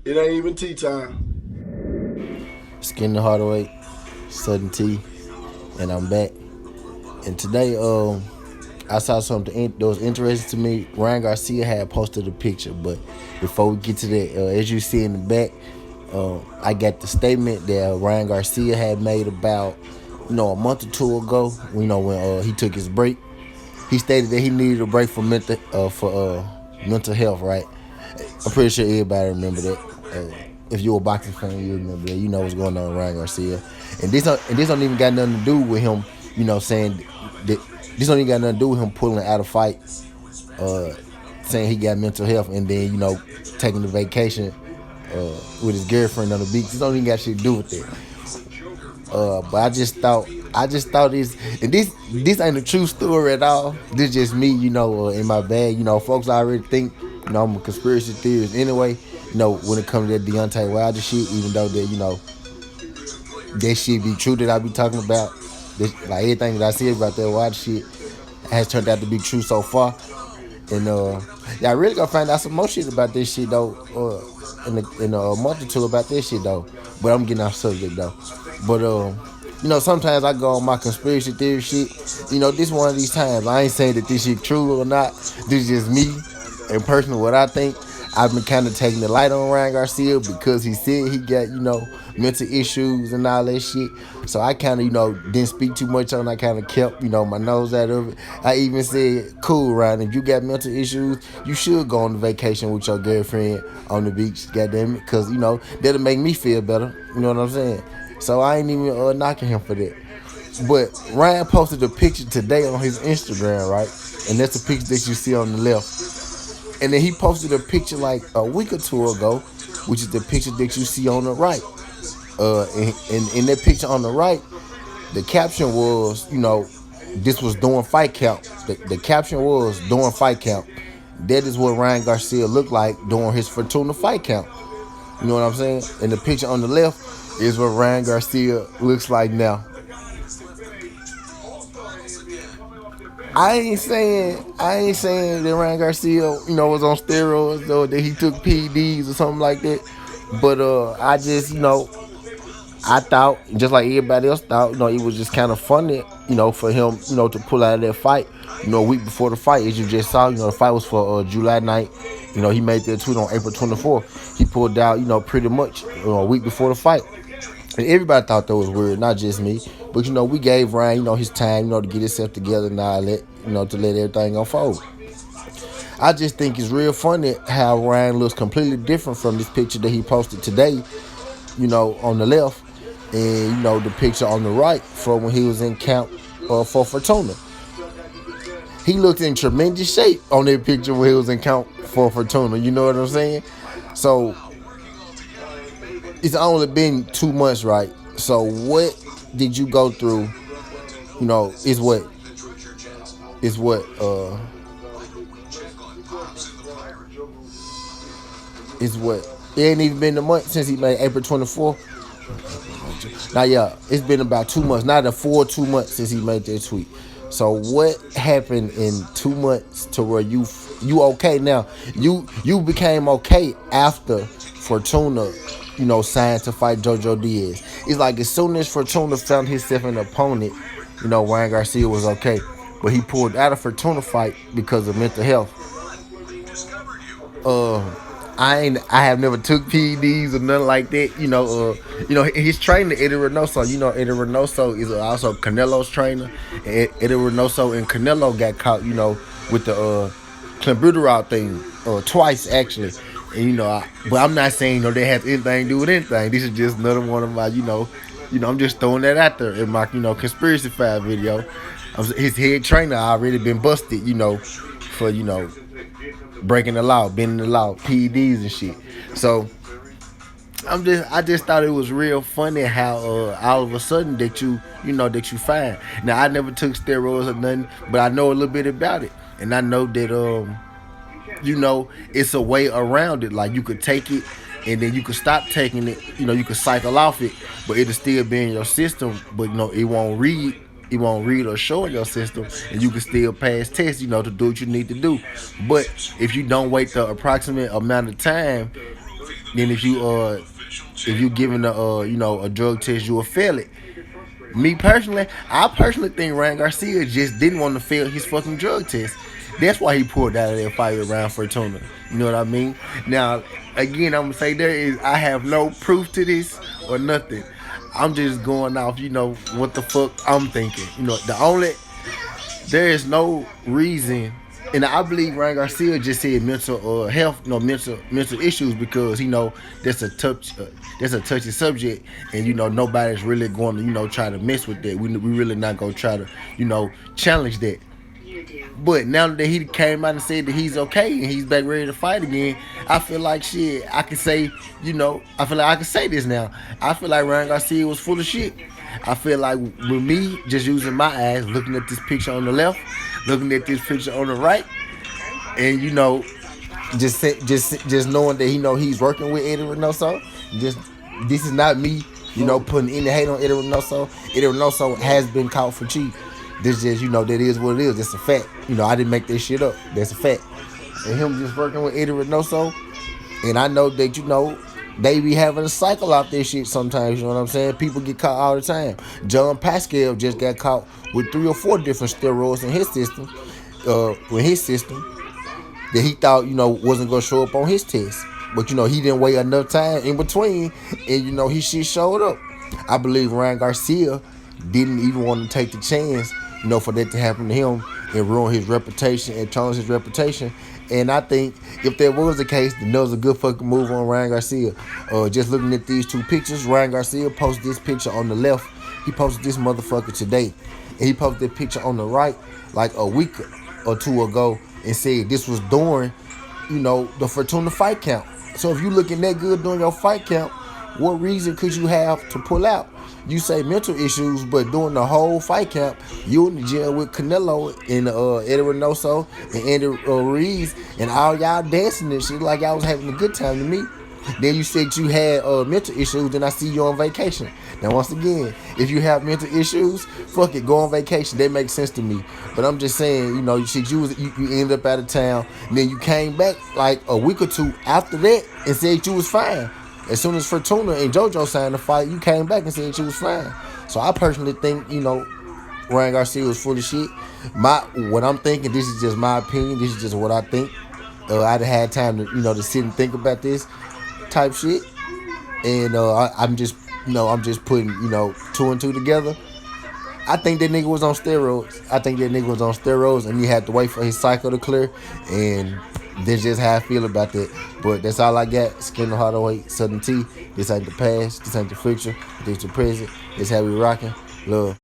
It ain't even tea time. Skin the Hardaway, SouthernTea, and I'm back. And today, I saw something that was interesting to me. Ryan Garcia had posted a picture, but before we get to that, as you see in the back, I got the statement that Ryan Garcia had made about, a month or two ago. When he took his break, he stated that he needed a break for mental health. Right? I'm pretty sure everybody remember that. If you're a boxing fan, you remember that. You know what's going on with Ryan Garcia, and this don't even got nothing to do with him. Saying that this don't even got nothing to do with him pulling out a fight, saying he got mental health, and then taking the vacation with his girlfriend on the beach. This don't even got shit to do with that. But I just thought this, and this ain't a true story at all. This just me, in my bag. Folks already think, I'm a conspiracy theorist anyway. When it comes to that Deontay Wilder shit, even though that shit be true that I be talking about, like everything that I see about that Wilder shit has turned out to be true so far. And yeah, I really gonna find out some more shit about this shit though, in a month or two about this shit though. But I'm getting off subject though. But sometimes I go on my conspiracy theory shit. This one of these times. I ain't saying that this shit true or not. This is just me and personally what I think. I've been kind of taking the light on Ryan Garcia because he said he got, mental issues and all that shit. So I kind of, didn't speak too much on it. I kind of kept, my nose out of it. I even said, cool, Ryan, if you got mental issues, you should go on vacation with your girlfriend on the beach, goddamn it. Because, that'll make me feel better. You know what I'm saying? So I ain't even knocking him for that. But Ryan posted a picture today on his Instagram, right? And that's the picture that you see on the left. And then he posted a picture like a week or two ago, which is the picture that you see on the right. And in that picture on the right, the caption was, this was during fight count. The caption was during fight count. That is what Ryan Garcia looked like during his Fortuna fight count. You know what I'm saying? And the picture on the left is what Ryan Garcia looks like now. I ain't saying that Ryan Garcia, was on steroids or that he took PEDs or something like that. But I just, I thought, just like everybody else thought, it was just kind of funny, for him, to pull out of that fight, a week before the fight, as you just saw, the fight was for July night. He made that tweet on April 24th. He pulled out, pretty much a week before the fight. And everybody thought that was weird, not just me. But, we gave Ryan, his time, to get himself together and all that, to let everything unfold. I just think it's real funny how Ryan looks completely different from this picture that he posted today, on the left, and, the picture on the right from when he was in camp for Fortuna. He looked in tremendous shape on that picture when he was in camp for Fortuna. You know what I'm saying? So it's only been 2 months, right? So what did you go through? Is what is what it ain't even been a month since he made April 24th. Now, yeah, it's been about 2 months, not a full 2 months since he made that tweet. So what happened in 2 months to where you okay now? You became okay after Fortuna, signed to fight JoJo Diaz. It's like as soon as Fortuna found himself an opponent, Ryan Garcia was okay, but he pulled out of Fortuna fight because of mental health. Uh, I have never took PEDs or nothing like that. His trainer Eddie Reynoso. Eddie Reynoso is also Canelo's trainer. And Eddie Reynoso and Canelo got caught, with the clenbuterol thing twice actually. And but I'm not saying that has anything to do with anything. This is just another one of my I'm just throwing that out there in my conspiracy file video. His head trainer already been busted, for breaking the law, bending the law, PEDs and shit. So I just thought it was real funny how all of a sudden that that you fine. Now I never took steroids or nothing, but I know a little bit about it, and I know that it's a way around it. Like you could take it, and then you could stop taking it. You could cycle off it, but it'll still be in your system. But it won't read. It won't read or show in your system, and you can still pass tests, to do what you need to do. But if you don't wait the approximate amount of time, Then if you giving a drug test, you will fail it. Me personally, I personally think Ryan Garcia just didn't want to fail his fucking drug test. That's why he pulled out of that fight around Fortuna. You know what I mean? Now, again, I'm gonna say I have no proof to this or nothing. I'm just going off, what the fuck I'm thinking. There is no reason, and I believe Ryan Garcia just said mental health, mental issues because that's a touchy subject, and nobody's really going to try to mess with that. We really not gonna try to challenge that. But now that he came out and said that he's okay and he's back ready to fight again, I feel like shit. I can say, I feel like I can say this now. I feel like Ryan Garcia was full of shit. I feel like with me just using my eyes, looking at this picture on the left, looking at this picture on the right, and just knowing that he's working with Eddie Reynoso. Just this is not me, putting any hate on Eddie Reynoso. Eddie Reynoso has been caught for cheating. This just, that is what it is. It's a fact. I didn't make this shit up. That's a fact. And him just working with Eddie Reynoso, and I know that, they be having a cycle out there shit sometimes, you know what I'm saying? People get caught all the time. John Pascal just got caught with 3 or 4 different steroids in his system, that he thought, wasn't going to show up on his test. But, he didn't wait enough time in between, and, his shit showed up. I believe Ryan Garcia didn't even want to take the chance, for that to happen to him and ruin his reputation and tarnish his reputation. And I think if that was the case, then that was a good fucking move on Ryan Garcia. Just looking at these 2 pictures, Ryan Garcia posted this picture on the left. He posted this motherfucker today. And he posted that picture on the right like a week or 2 ago and said this was during, the Fortuna fight count. So if you looking that good during your fight count, what reason could you have to pull out? You say mental issues, but during the whole fight camp, you in the jail with Canelo and Eddie Reynoso and Andy Ruiz, and all y'all dancing and shit like y'all was having a good time to me. Then you said you had mental issues, then I see you on vacation. Now once again, if you have mental issues, fuck it, go on vacation. That makes sense to me. But I'm just saying, you ended up out of town, and then you came back like a week or 2 after that and said you was fine. As soon as Fortuna and JoJo signed the fight, you came back and said she was fine. So I personally think, Ryan Garcia was full of shit. What I'm thinking, this is just my opinion. This is just what I think. I'd had time to, to sit and think about this type shit. And I'm just putting, 2 and 2 together. I think that nigga was on steroids. And he had to wait for his cycle to clear. And that's just how I feel about that. But that's all I got. Skinner Hardaway, SouthernTea. This ain't the past. This ain't the future. This the present. This how we rocking. Love.